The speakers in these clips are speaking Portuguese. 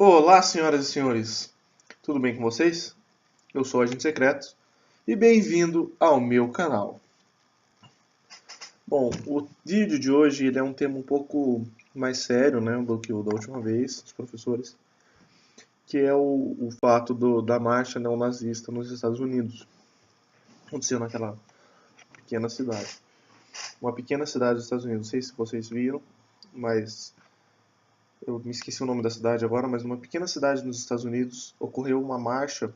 Olá, senhoras e senhores, tudo bem com vocês? Eu sou o Agente Secreto e bem-vindo ao meu canal. Bom, o vídeo de hoje ele é um tema um pouco mais sério, né, do que o da última vez, dos professores, que é o fato da marcha neonazista nos Estados Unidos. Aconteceu naquela pequena cidade. Uma pequena cidade dos Estados Unidos, não sei se vocês viram, mas eu me esqueci o nome da cidade agora, mas numa pequena cidade nos Estados Unidos ocorreu uma marcha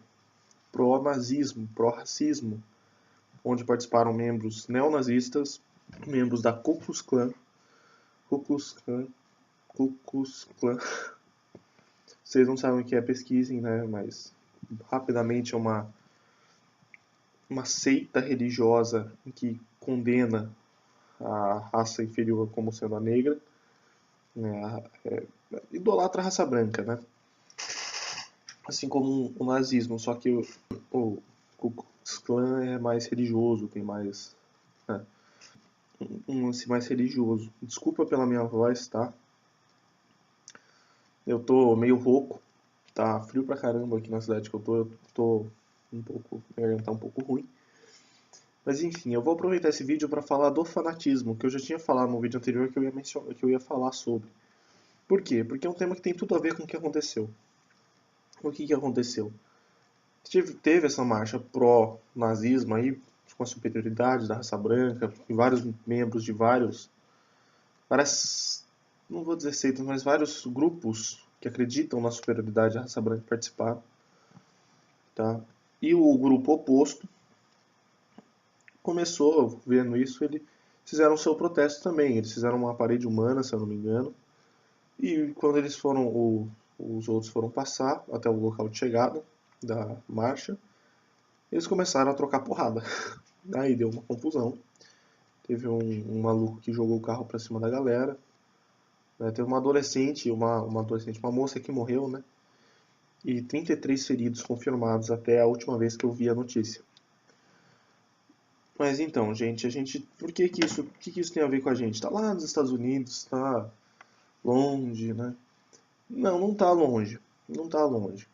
pró-nazismo, pró-racismo, onde participaram membros neonazistas, membros da Ku Klux Klan, Ku Klux Klan, Ku Klux Klan. Vocês não sabem o que é, pesquisem, né? Mas rapidamente é uma seita religiosa que condena a raça inferior como sendo a negra, né? Idolatra a raça branca, né? Assim como o nazismo, só que o Ku Klux Klan é mais religioso, tem mais, né, um lance mais religioso. Desculpa pela minha voz, tá? Eu tô meio rouco, tá frio pra caramba aqui na cidade que eu tô um pouco, minha garganta tá um pouco ruim. Mas enfim, eu vou aproveitar esse vídeo para falar do fanatismo, que eu já tinha falado no vídeo anterior que eu ia mencionar, que eu ia falar sobre. Por quê? Porque é um tema que tem tudo a ver com o que aconteceu. O que aconteceu? Teve essa marcha pró-nazismo aí, com a superioridade da raça branca, e vários membros de várias, não vou dizer seitas, mas vários grupos que acreditam na superioridade da raça branca participaram, tá? E o grupo oposto começou, vendo isso, eles fizeram seu protesto também. Eles fizeram uma parede humana, se eu não me engano, e quando os outros foram passar até o local de chegada da marcha, eles começaram a trocar porrada. Aí deu uma confusão. Teve um maluco que jogou o carro pra cima da galera, né? Teve uma moça que morreu, né? E 33 feridos confirmados até a última vez que eu vi a notícia. Mas então, gente, o que que isso tem a ver com a gente? Tá lá nos Estados Unidos, tá longe, né? Não, não tá longe, não tá longe,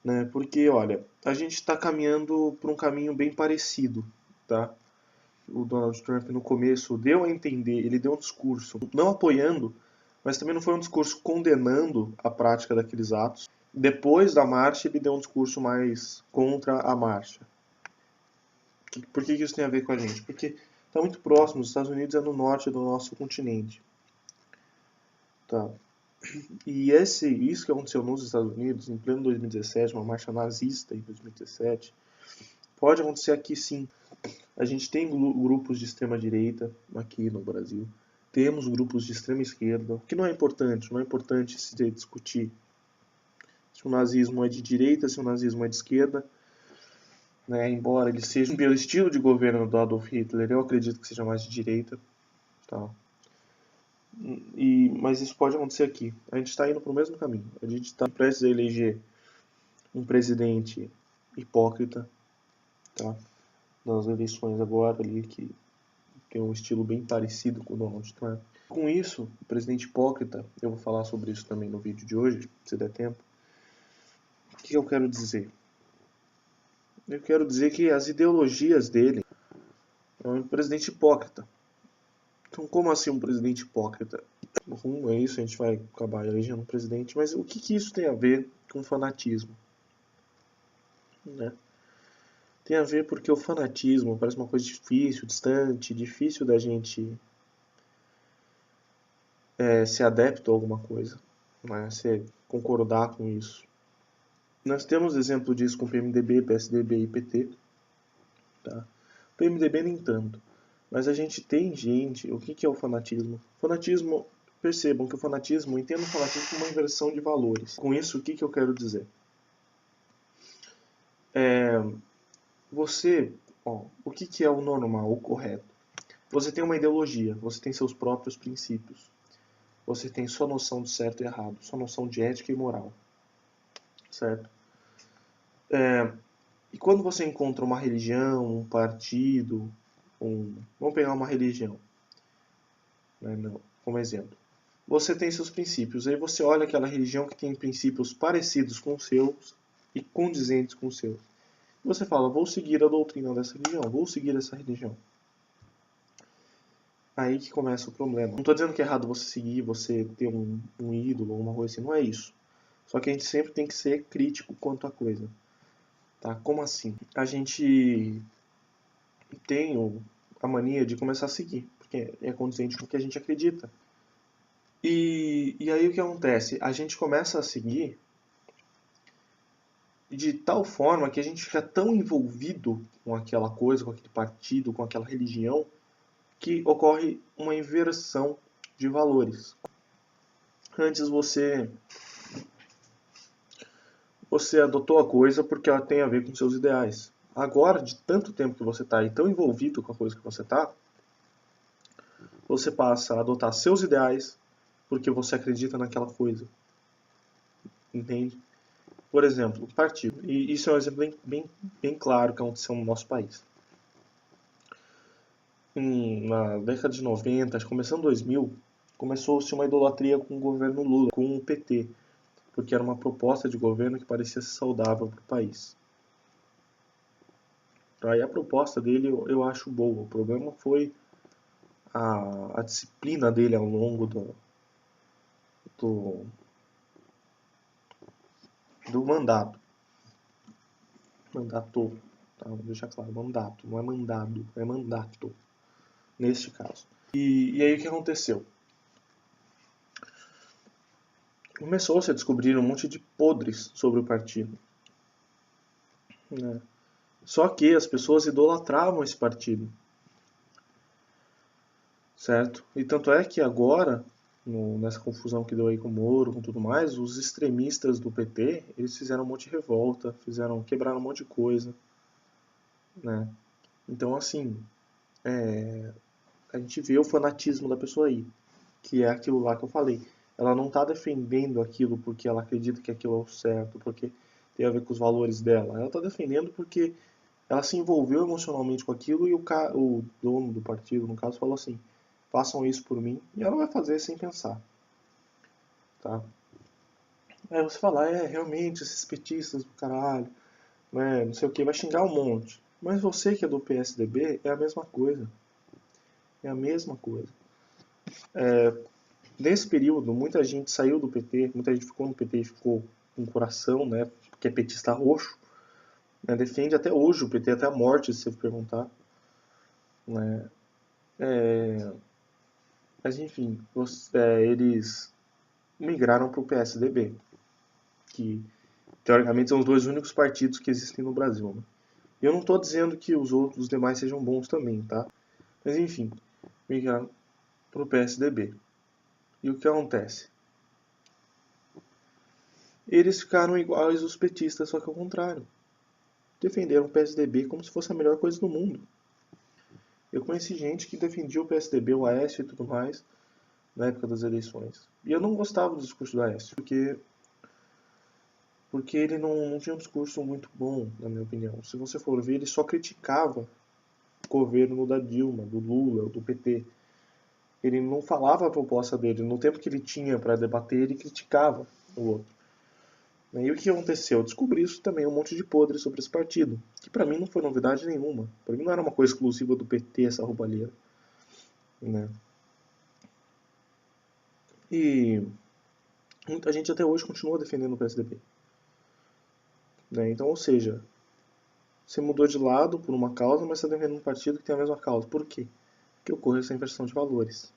né? Porque, olha, a gente está caminhando por um caminho bem parecido, tá? O Donald Trump no começo deu a entender, ele deu um discurso não apoiando, mas também não foi um discurso condenando a prática daqueles atos. Depois da marcha, ele deu um discurso mais contra a marcha. Por que isso tem a ver com a gente? Porque está muito próximo, os Estados Unidos é no norte do nosso continente. Tá? E isso que aconteceu nos Estados Unidos, em pleno 2017, uma marcha nazista em 2017, pode acontecer aqui sim. A gente tem grupos de extrema direita aqui no Brasil, temos grupos de extrema esquerda, que não é importante, não é importante se discutir se o nazismo é de direita, se o nazismo é de esquerda, né? Embora ele seja pelo estilo de governo do Adolf Hitler, eu acredito que seja mais de direita, tá? Mas isso pode acontecer aqui. A gente está indo para o mesmo caminho. A gente está prestes a eleger um presidente hipócrita, tá? Nas eleições agora ali, que tem um estilo bem parecido com o Donald Trump. Com isso, o presidente hipócrita, eu vou falar sobre isso também no vídeo de hoje, se der tempo. O que eu quero dizer? Eu quero dizer que as ideologias dele é um presidente hipócrita. Então, como assim um presidente hipócrita? É isso, a gente vai acabar elegendo um presidente, mas o que isso tem a ver com fanatismo? Né? Tem a ver porque o fanatismo parece uma coisa difícil, distante, difícil da gente ser adepto a alguma coisa, né? Ser, concordar com isso. Nós temos exemplo disso com PMDB, PSDB e PT. Tá? PMDB nem tanto. Mas a gente tem gente. O que é o fanatismo? Fanatismo, percebam que o fanatismo, entendo o fanatismo como uma inversão de valores. Com isso, o que eu quero dizer? Você, ó, o que é o normal, o correto? Você tem uma ideologia, você tem seus próprios princípios. Você tem sua noção de certo e errado, sua noção de ética e moral. Certo? E quando você encontra uma religião, um partido, vamos pegar uma religião, né, como exemplo. você tem seus princípios. Aí você olha aquela religião que tem princípios parecidos com os seus e condizentes com os seus. E você fala, vou seguir a doutrina dessa religião, vou seguir essa religião. Aí que começa o problema. Não estou dizendo que é errado você seguir, você ter um ídolo ou uma coisa assim, não é isso. Só que a gente sempre tem que ser crítico quanto à coisa. Tá? Como assim? A gente tem a mania de começar a seguir, porque é condizente com o que a gente acredita. E aí o que acontece? A gente começa a seguir de tal forma que a gente fica tão envolvido com aquela coisa, com aquele partido, com aquela religião, que ocorre uma inversão de valores. Antes você adotou a coisa porque ela tem a ver com seus ideais. Agora, de tanto tempo que você está aí tão envolvido com a coisa que você está, você passa a adotar seus ideais porque você acredita naquela coisa. Entende? Por exemplo, o partido. E isso é um exemplo bem claro que aconteceu no nosso país. Na década de 90, começando 2000, começou-se uma idolatria com o governo Lula, com o PT, porque era uma proposta de governo que parecia ser saudável para o país. Aí a proposta dele eu acho boa. O problema foi a disciplina dele ao longo do, do mandato. Mandato, tá? Vou deixar claro, mandato, não é mandado, é mandato, neste caso. E aí o que aconteceu? Começou-se a descobrir um monte de podres sobre o partido. Né? Só que as pessoas idolatravam esse partido. Certo? E tanto é que agora, nessa confusão que deu aí com o Moro, com tudo mais, os extremistas do PT, eles fizeram um monte de revolta, quebraram um monte de coisa, né? Então, assim, a gente vê o fanatismo da pessoa aí, que é aquilo lá que eu falei. Ela não está defendendo aquilo porque ela acredita que aquilo é o certo, porque tem a ver com os valores dela. Ela está defendendo porque ela se envolveu emocionalmente com aquilo e o dono do partido, no caso, falou assim: façam isso por mim, e ela vai fazer sem pensar, tá? Aí você fala, realmente, esses petistas do caralho, né, não sei o que, vai xingar um monte. Mas você que é do PSDB, é a mesma coisa. É a mesma coisa. Nesse período, muita gente saiu do PT, muita gente ficou no PT e ficou com o coração, né, porque é petista roxo, né, defende até hoje o PT, até a morte, se você perguntar. Né. Mas enfim, eles migraram para o PSDB, que teoricamente são os dois únicos partidos que existem no Brasil. Né? E eu não estou dizendo que os demais sejam bons também, tá? Mas enfim, migraram para o PSDB. E o que acontece? Eles ficaram iguais aos petistas, só que ao contrário. Defenderam o PSDB como se fosse a melhor coisa do mundo. Eu conheci gente que defendia o PSDB, o Aécio e tudo mais, na época das eleições. E eu não gostava do discurso do Aécio, porque ele não tinha um discurso muito bom, na minha opinião. Se você for ver, ele só criticava o governo da Dilma, do Lula, do PT. Ele não falava a proposta dele. No tempo que ele tinha para debater, ele criticava o outro. E o que aconteceu? Eu descobri isso também, um monte de podre sobre esse partido, que para mim não foi novidade nenhuma. Para mim não era uma coisa exclusiva do PT, essa roubalheira. Né? E muita gente até hoje continua defendendo o PSDB. Né? Então, ou seja, você mudou de lado por uma causa, mas está defendendo um partido que tem a mesma causa. Por quê? Porque ocorre essa inversão de valores.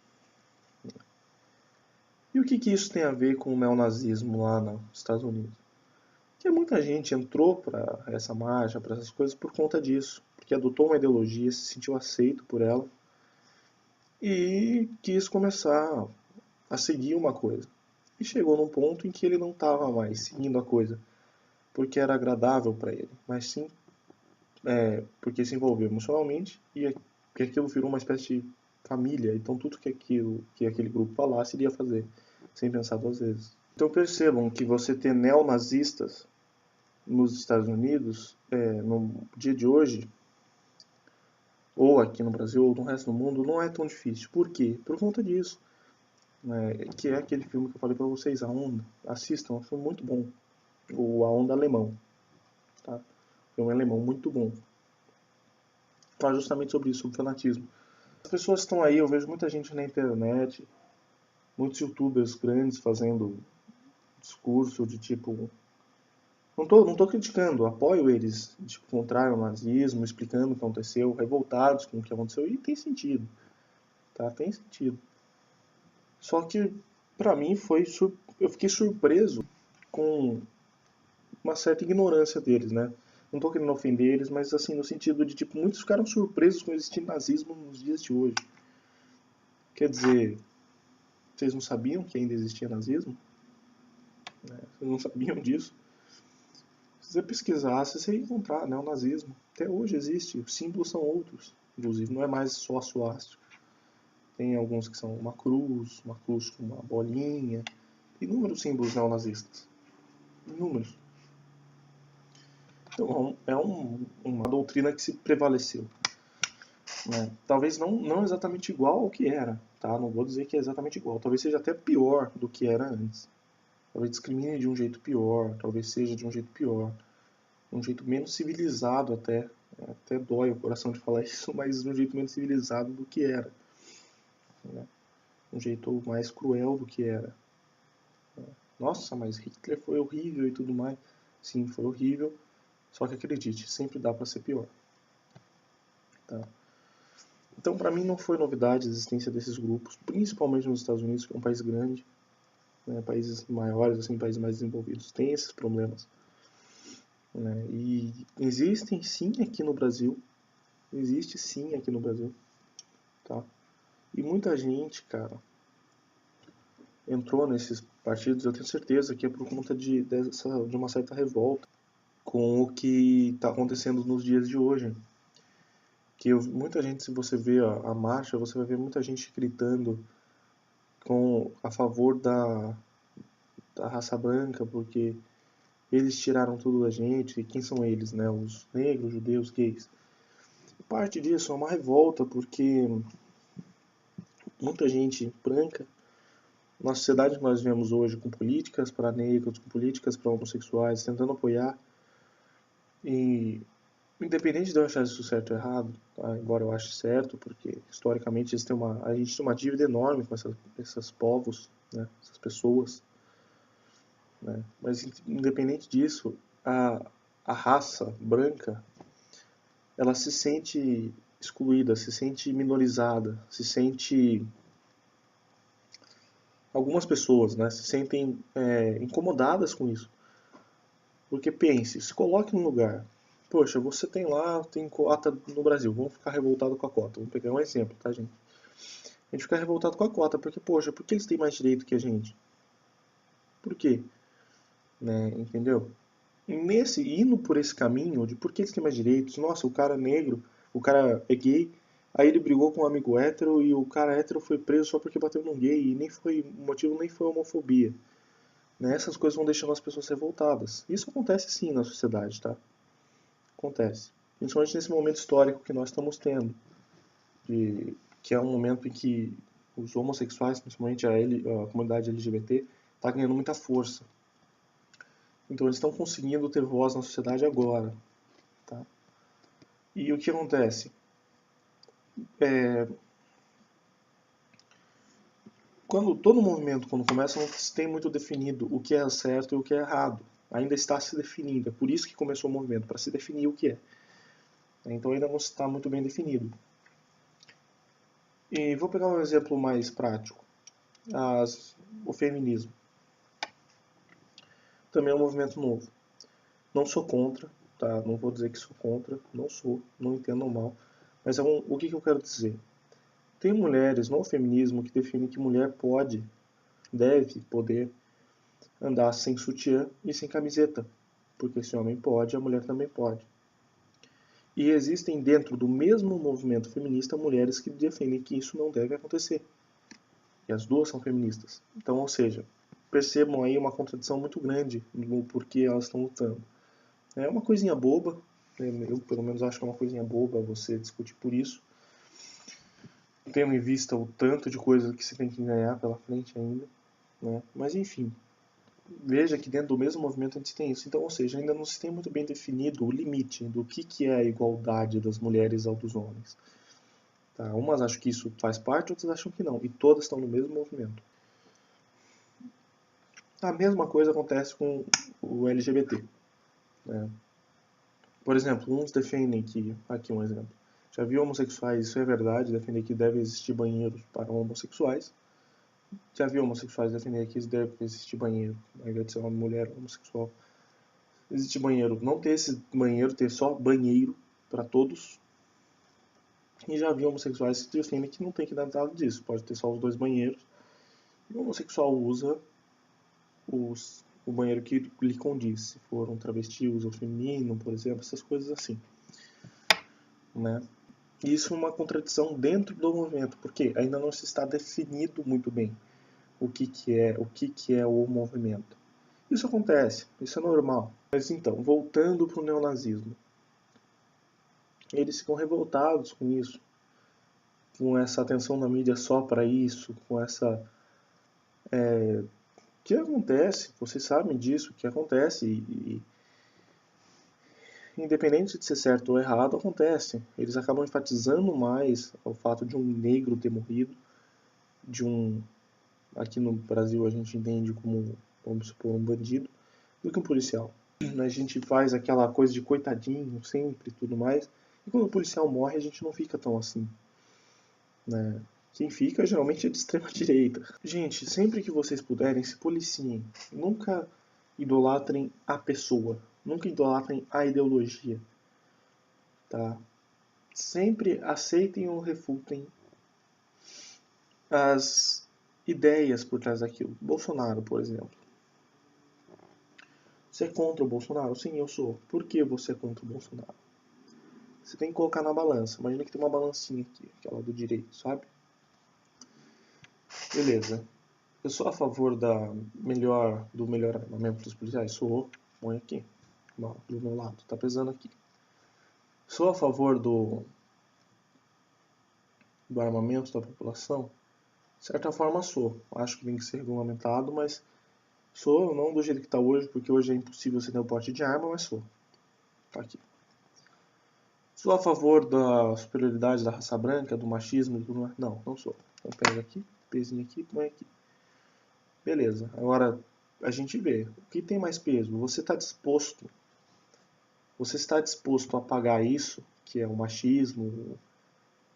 E o que isso tem a ver com o neonazismo lá nos Estados Unidos? Que muita gente entrou para essa marcha, para essas coisas, por conta disso. Porque adotou uma ideologia, se sentiu aceito por ela e quis começar a seguir uma coisa. E chegou num ponto em que ele não estava mais seguindo a coisa porque era agradável para ele, mas sim porque se envolveu emocionalmente e que aquilo virou uma espécie de família. Então tudo que aquele grupo falasse ele ia fazer, sem pensar duas vezes. Então percebam que você ter neonazistas nos Estados Unidos, no dia de hoje, ou aqui no Brasil, ou no resto do mundo, não é tão difícil. Por quê? Por conta disso. né, que é aquele filme que eu falei pra vocês, A Onda. Assistam, é um filme muito bom. O A Onda alemão, tá? Filme alemão muito bom. Fala justamente sobre isso, sobre fanatismo. As pessoas estão aí, eu vejo muita gente na internet, muitos youtubers grandes fazendo discurso de tipo. Não tô criticando, apoio eles, tipo, contrário ao nazismo, explicando o que aconteceu, revoltados com o que aconteceu, e tem sentido, tá? Tem sentido. Só que, pra mim, eu fiquei surpreso com uma certa ignorância deles, né? Não tô querendo ofender eles, mas assim, no sentido de, tipo, muitos ficaram surpresos com existir nazismo nos dias de hoje. Quer dizer, vocês não sabiam que ainda existia nazismo? Né? Vocês não sabiam disso? Se você pesquisasse, você ia encontrar, né, o nazismo. Até hoje existe, os símbolos são outros. Inclusive, não é mais só a suástica. Tem alguns que são uma cruz com uma bolinha. Inúmeros símbolos neonazistas. Inúmeros. Então, uma doutrina que se prevaleceu. Né? Talvez não exatamente igual ao que era. Tá? Não vou dizer que é exatamente igual. Talvez seja até pior do que era antes. Talvez discrimine de um jeito pior. Talvez seja de um jeito pior. Um jeito menos civilizado até. Até dói o coração de falar isso, mas de um jeito menos civilizado do que era. Né? Um jeito mais cruel do que era. Nossa, mas Hitler foi horrível e tudo mais. Sim, foi horrível. Só que acredite, sempre dá para ser pior. Tá? Então, para mim, não foi novidade a existência desses grupos, principalmente nos Estados Unidos, que é um país grande, né? Países maiores, assim, países mais desenvolvidos, tem esses problemas. Né? E existem sim aqui no Brasil. Existe sim aqui no Brasil. Tá? E muita gente, cara, entrou nesses partidos, eu tenho certeza que é por conta de uma certa revolta com o que está acontecendo nos dias de hoje. Muita gente, se você vê a marcha, você vai ver muita gente gritando a favor da raça branca, porque eles tiraram tudo da gente, e quem são eles, né? Os negros, judeus, gays. Parte disso é uma revolta, porque muita gente branca, na sociedade que nós vivemos hoje, com políticas para negros, com políticas para homossexuais, tentando apoiar, e independente de eu achar isso certo ou errado, tá? Embora eu ache certo, porque historicamente a gente tem uma dívida enorme com esses povos, né? Essas pessoas, né? Mas independente disso, a raça branca, ela se sente excluída, se sente minorizada, se sente algumas pessoas, né, se sentem incomodadas com isso. Porque pense, se coloque no lugar. Poxa, você tem cota no Brasil, vamos ficar revoltado com a cota. Vamos pegar um exemplo, tá, gente? A gente fica revoltado com a cota, porque, poxa, por que eles têm mais direito que a gente? Por quê? Né, entendeu? Indo por esse caminho de por que eles têm mais direitos, nossa, o cara é negro, o cara é gay, aí ele brigou com um amigo hétero e o cara hétero foi preso só porque bateu num gay e o motivo nem foi homofobia. Né? Essas coisas vão deixando as pessoas revoltadas. Isso acontece sim na sociedade, tá? Acontece. Principalmente nesse momento histórico que nós estamos tendo, que é um momento em que os homossexuais, principalmente a comunidade LGBT, está ganhando muita força. Então eles estão conseguindo ter voz na sociedade agora. Tá? E o que acontece? É, quando todo movimento, quando começa, não se tem muito definido o que é certo e o que é errado. Ainda está se definindo. É por isso que começou o movimento, para se definir o que é. Então ainda não está muito bem definido. E vou pegar um exemplo mais prático. O feminismo. Também é um movimento novo. Não sou contra, tá? Não vou dizer que sou contra, não sou, não entendam mal. Mas o que eu quero dizer? Tem mulheres no feminismo que definem que mulher deve poder andar sem sutiã e sem camiseta. Porque se o homem pode, a mulher também pode. E existem dentro do mesmo movimento feminista mulheres que defendem que isso não deve acontecer. E as duas são feministas. Então, ou seja, percebam aí uma contradição muito grande no porquê elas estão lutando. É uma coisinha boba, eu pelo menos acho que é uma coisinha boba você discutir por isso. tendo em vista o tanto de coisa que se tem que ganhar pela frente ainda, né? Mas enfim, veja que dentro do mesmo movimento a gente tem isso. Então, ou seja, ainda não se tem muito bem definido o limite do que é a igualdade das mulheres ao dos homens. Tá? Umas acham que isso faz parte, outras acham que não. E todas estão no mesmo movimento. A mesma coisa acontece com o LGBT. Né? Por exemplo, uns defendem que, aqui um exemplo, já vi homossexuais, isso é verdade, defender que deve existir banheiros para homossexuais. Já vi homossexuais defender que deve existir banheiro, ao invés de ser uma mulher homossexual. Existe banheiro, não ter esse banheiro, ter só banheiro para todos. E já vi homossexuais que defendem que não tem que dar nada disso, pode ter só os 2 banheiros. E o homossexual usa o banheiro que lhe condiz, se for um travesti, usa o feminino, por exemplo, essas coisas assim. Né? Isso é uma contradição dentro do movimento, porque ainda não se está definido muito bem o que é o movimento. Isso acontece, isso é normal. Mas então, voltando para o neonazismo. Eles ficam revoltados com isso, com essa atenção na mídia só para isso, com essa... que acontece, vocês sabem disso, que acontece e independente de ser certo ou errado, acontece. Eles acabam enfatizando mais o fato de um negro ter morrido, de um... aqui no Brasil a gente entende como, vamos supor, um bandido, do que um policial. A gente faz aquela coisa de coitadinho sempre e tudo mais, e quando o policial morre a gente não fica tão assim, né? Quem fica geralmente é de extrema direita. Gente, sempre que vocês puderem, se policiem. Nunca idolatrem a pessoa. Nunca idolatrem a ideologia. Tá? Sempre aceitem ou refutem as ideias por trás daquilo. Bolsonaro, por exemplo. Você é contra o Bolsonaro? Sim, eu sou. Por que você é contra o Bolsonaro? Você tem que colocar na balança. Imagina que tem uma balancinha aqui, aquela do direito, sabe? Beleza. Eu sou a favor do melhor armamento dos policiais? Sou. Põe aqui. Do meu lado. Tá pesando aqui. Sou a favor do armamento da população? De certa forma sou. Acho que tem que ser regulamentado, mas sou, não do jeito que está hoje, porque hoje é impossível você ter o porte de arma, mas sou. Tá aqui. Sou a favor da superioridade da raça branca, do machismo e tudo mais? Não, não sou. Então pega aqui, pezinho aqui, põe aqui. Beleza. Agora a gente vê. O que tem mais peso? Você está disposto a pagar isso, que é o machismo,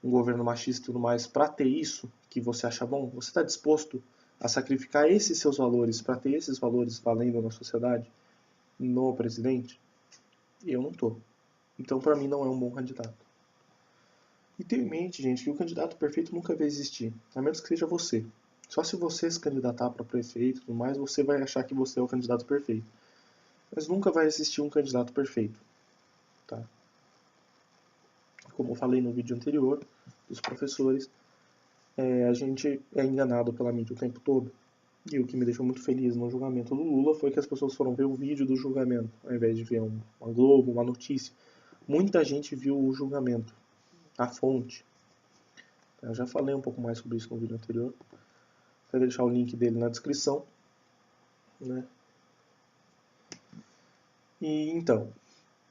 um governo machista e tudo mais, para ter isso que você acha bom? Você está disposto a sacrificar esses seus valores para ter esses valores valendo na sociedade, no presidente? Eu não tô. Então, para mim, não é um bom candidato. E tenha em mente, gente, que o candidato perfeito nunca vai existir, a menos que seja você. Só se você se candidatar para prefeito e tudo mais, você vai achar que você é o candidato perfeito. Mas nunca vai existir um candidato perfeito. Tá? Como eu falei no vídeo anterior, dos professores, a gente é enganado pela mídia o tempo todo. E o que me deixou muito feliz no julgamento do Lula foi que as pessoas foram ver o vídeo do julgamento, ao invés de ver uma Globo, uma notícia. Muita gente viu o julgamento, a fonte. Eu já falei um pouco mais sobre isso no vídeo anterior. Vou deixar o link dele na descrição. Né? E então,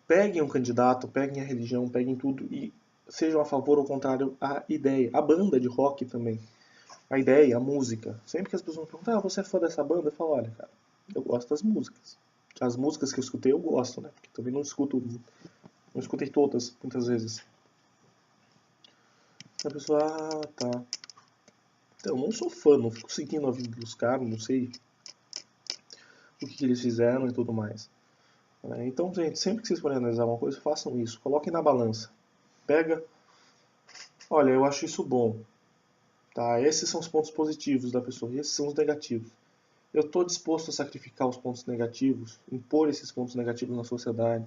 peguem um candidato, peguem a religião, peguem tudo e sejam a favor ou contrário à ideia. A banda de rock também. A ideia, a música. Sempre que as pessoas me perguntam, você é fã dessa banda? Eu falo, olha, cara, eu gosto das músicas. As músicas que eu escutei eu gosto, né? Porque também não escutei todas, muitas vezes. A pessoa, tá. Então, eu não sou fã, não fico seguindo a vida dos caras, não sei o que eles fizeram e tudo mais. Então, gente, sempre que vocês forem analisar uma coisa, façam isso. Coloquem na balança. Pega, olha, eu acho isso bom. Tá? Esses são os pontos positivos da pessoa, esses são os negativos. Eu estou disposto a sacrificar os pontos negativos, impor esses pontos negativos na sociedade,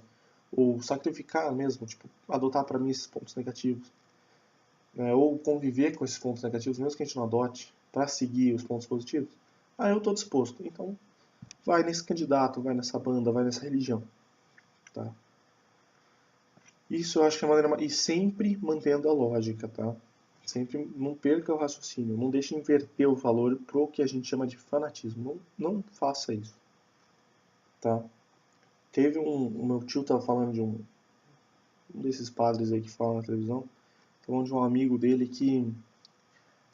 ou sacrificar mesmo, tipo, adotar para mim esses pontos negativos, né? Ou conviver com esses pontos negativos, mesmo que a gente não adote, para seguir os pontos positivos. Eu estou disposto. Então, vai nesse candidato, vai nessa banda, vai nessa religião. Tá? Isso eu acho que é a maneira... E sempre mantendo a lógica, tá? Sempre não perca o raciocínio, não deixe inverter o valor pro que a gente chama de fanatismo. Não faça isso, tá? Teve o meu tio tava falando de um desses padres aí que falam na televisão, falando de um amigo dele que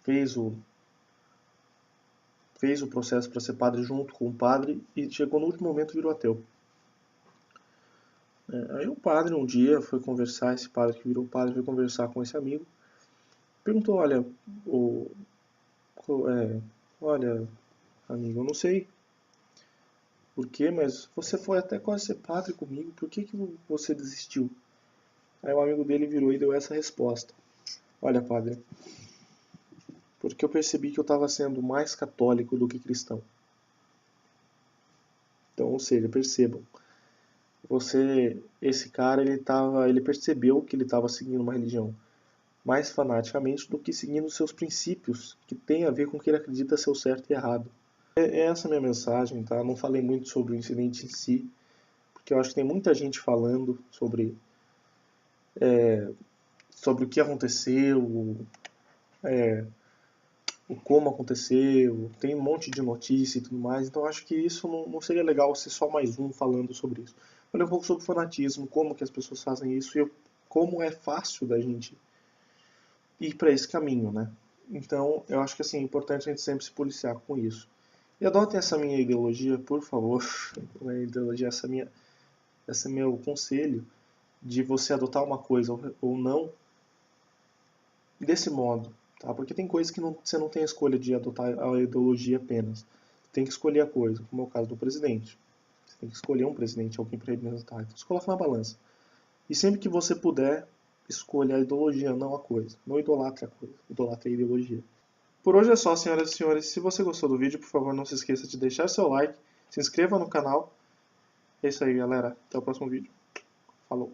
fez o, fez o processo para ser padre junto com o padre e chegou no último momento e virou ateu. Aí o padre um dia foi conversar, esse padre que virou padre foi conversar com esse amigo, perguntou, o, olha, amigo, eu não sei por quê, mas você foi até quase ser padre comigo, por que você desistiu? Aí o amigo dele virou e deu essa resposta. Olha, padre, porque eu percebi que eu estava sendo mais católico do que cristão. Então, ou seja, percebam, esse cara, ele percebeu que ele estava seguindo uma religião mais fanaticamente do que seguindo seus princípios, que tem a ver com o que ele acredita ser o certo e errado. É essa a minha mensagem, tá? Não falei muito sobre o incidente em si, porque eu acho que tem muita gente falando sobre o que aconteceu, o como aconteceu, tem um monte de notícia e tudo mais, então eu acho que isso não seria legal ser só mais um falando sobre isso. Falei um pouco sobre fanatismo, como que as pessoas fazem isso e como é fácil da gente ir para esse caminho, né? Então, eu acho que assim, é importante a gente sempre se policiar com isso. E adotem essa minha ideologia, por favor. A ideologia, esse é meu conselho de você adotar uma coisa ou não desse modo, tá? Porque tem coisas que você não tem a escolha de adotar a ideologia apenas. Você tem que escolher a coisa, como é o caso do presidente. Você tem que escolher um presidente, alguém para representar. Então você coloca na balança. E sempre que você puder, escolha a ideologia, não a coisa. Não idolatre a coisa, idolatre a ideologia. Por hoje é só, senhoras e senhores. Se você gostou do vídeo, por favor, não se esqueça de deixar seu like, se inscreva no canal. É isso aí, galera. Até o próximo vídeo. Falou.